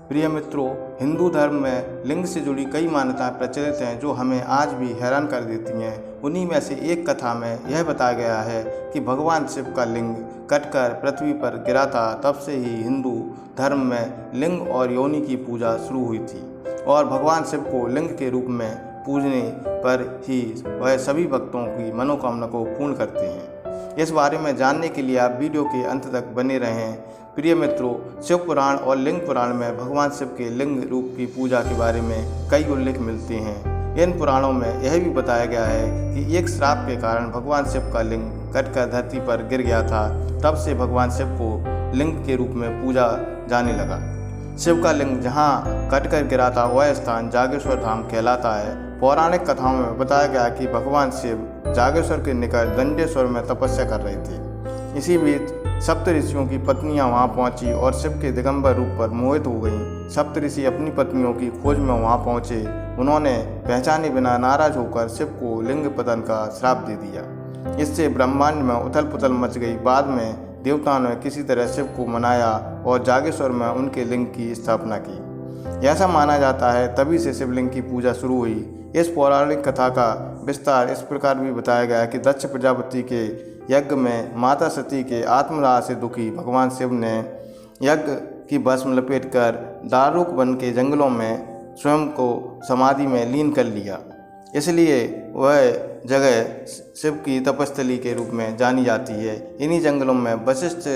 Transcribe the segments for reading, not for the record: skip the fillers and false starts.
प्रिय मित्रों, हिंदू धर्म में लिंग से जुड़ी कई मान्यताएं प्रचलित हैं जो हमें आज भी हैरान कर देती हैं। उन्हीं में से एक कथा में यह बताया गया है कि भगवान शिव का लिंग कटकर पृथ्वी पर गिरा था। तब से ही हिंदू धर्म में लिंग और योनि की पूजा शुरू हुई थी और भगवान शिव को लिंग के रूप में पूजने पर ही वह सभी भक्तों की मनोकामना को पूर्ण करते हैं। इस बारे में जानने के लिए आप वीडियो के अंत तक बने रहें। प्रिय मित्रों, शिव पुराण और लिंग पुराण में भगवान शिव के लिंग रूप की पूजा के बारे में कई उल्लेख मिलते हैं। इन पुराणों में यह भी बताया गया है कि एक श्राप के कारण भगवान शिव का लिंग कटकर धरती पर गिर गया था। तब से भगवान शिव को लिंग के रूप में पूजा जाने लगा। शिव का लिंग जहाँ कटकर गिरा था वह स्थान जागेश्वर धाम कहलाता है। पौराणिक कथाओं में बताया गया कि भगवान शिव जागेश्वर के निकट दंडेश्वर में तपस्या कर रहे थे। इसी बीच सप्त ऋषियों की पत्नियां वहां पहुंची और शिव के दिगंबर रूप पर मोहित हो गईं। सप्त ऋषि अपनी पत्नियों की खोज में वहां पहुंचे। उन्होंने पहचाने बिना नाराज होकर शिव को लिंग पतन का श्राप दे दिया। इससे ब्रह्मांड में उथल पुथल मच गई। बाद में देवताओं ने किसी तरह शिव को मनाया और जागेश्वर में उनके लिंग की स्थापना की। ऐसा माना जाता है तभी से शिवलिंग की पूजा शुरू हुई। इस पौराणिक कथा का विस्तार इस प्रकार भी बताया गया कि दक्ष प्रजापति के यज्ञ में माता सती के आत्मदाह से दुखी भगवान शिव ने यज्ञ की भस्म लपेटकर दारुक वन के जंगलों में स्वयं को समाधि में लीन कर लिया। इसलिए वह जगह शिव की तपस्थली के रूप में जानी जाती है। इन्हीं जंगलों में वशिष्ठ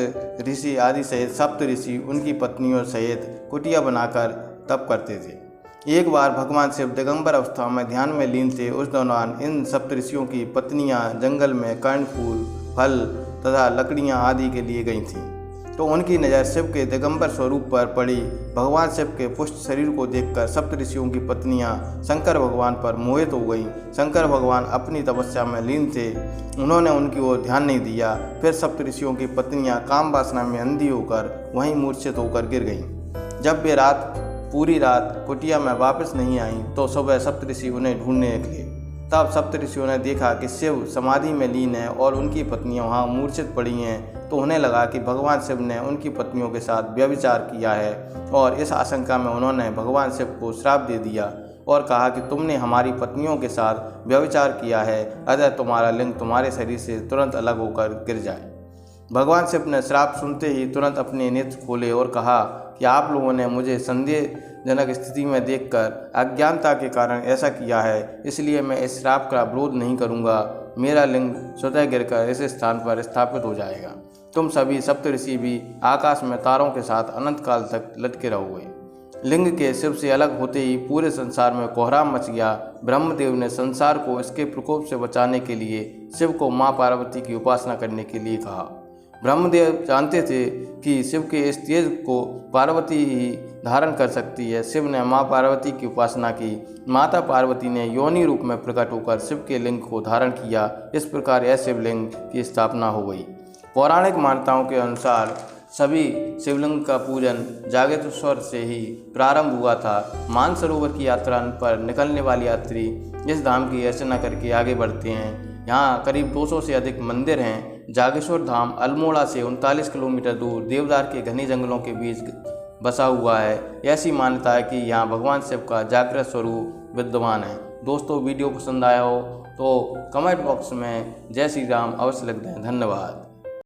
ऋषि आदि सहित सप्त ऋषि उनकी पत्नियों सहित कुटिया बनाकर तप करते थे। एक बार भगवान शिव दिगंबर अवस्था में ध्यान में लीन थे। उस दौरान इन सप्तऋषियों की पत्नियां जंगल में कर्णफूल, फल तथा लकड़ियां आदि के लिए गई थीं। तो उनकी नज़र शिव के दिगंबर स्वरूप पर पड़ी। भगवान शिव के पुष्ट शरीर को देखकर सप्तऋषियों की पत्नियां शंकर भगवान पर मोहित हो गईं। शंकर भगवान अपनी तपस्या में लीन थे। उन्होंने उनकी ओर ध्यान नहीं दिया। फिर सप्तऋषियों की पत्नियां काम वासना में अंधी होकर वहीं मूर्छित होकर गिर गईं। जब वे पूरी रात कुटिया में वापस नहीं आईं तो सुबह सप्तऋषि उन्हें ढूंढने निकले। तब सप्तऋषियों ने देखा कि शिव समाधि में लीन है और उनकी पत्नियां वहां मूर्छित पड़ी हैं। तो उन्हें लगा कि भगवान शिव ने उनकी पत्नियों के साथ व्यभिचार किया है और इस आशंका में उन्होंने भगवान शिव को श्राप दे दिया और कहा कि तुमने हमारी पत्नियों के साथ व्यभिचार किया है, अतः तुम्हारा लिंग तुम्हारे शरीर से तुरंत अलग होकर गिर जाए। भगवान शिव ने श्राप सुनते ही तुरंत अपने नेत्र खोले और कहा कि आप लोगों ने मुझे संदेहजनक स्थिति में देखकर अज्ञानता के कारण ऐसा किया है, इसलिए मैं इस श्राप का विरोध नहीं करूंगा। मेरा लिंग स्वतः गिरकर इस स्थान पर स्थापित हो जाएगा। तुम सभी सप्तऋषि भी आकाश में तारों के साथ अनंत काल तक लटके रहोगे। लिंग के शिव से अलग होते ही पूरे संसार में कोहराम मच गया। ब्रह्मदेव ने संसार को इसके प्रकोप से बचाने के लिए शिव को माँ पार्वती की उपासना करने के लिए कहा। ब्रह्मदेव जानते थे कि शिव के इस तेज को पार्वती ही धारण कर सकती है। शिव ने माँ पार्वती की उपासना की। माता पार्वती ने योनि रूप में प्रकट होकर शिव के लिंग को धारण किया। इस प्रकार यह शिवलिंग की स्थापना हो गई। पौराणिक मान्यताओं के अनुसार सभी शिवलिंग का पूजन जागेश्वर से ही प्रारंभ हुआ था। मानसरोवर की यात्रा पर निकलने वाले यात्री इस धाम की अर्चना करके आगे बढ़ते हैं। यहाँ करीब 200 से अधिक मंदिर हैं। जागेश्वर धाम अल्मोड़ा से 39 किलोमीटर दूर देवदार के घने जंगलों के बीच बसा हुआ है। ऐसी मान्यता है कि यहाँ भगवान शिव का जागृत स्वरूप विद्यमान है। दोस्तों, वीडियो पसंद आया हो तो कमेंट बॉक्स में जय श्री राम अवश्य लिख दें। धन्यवाद।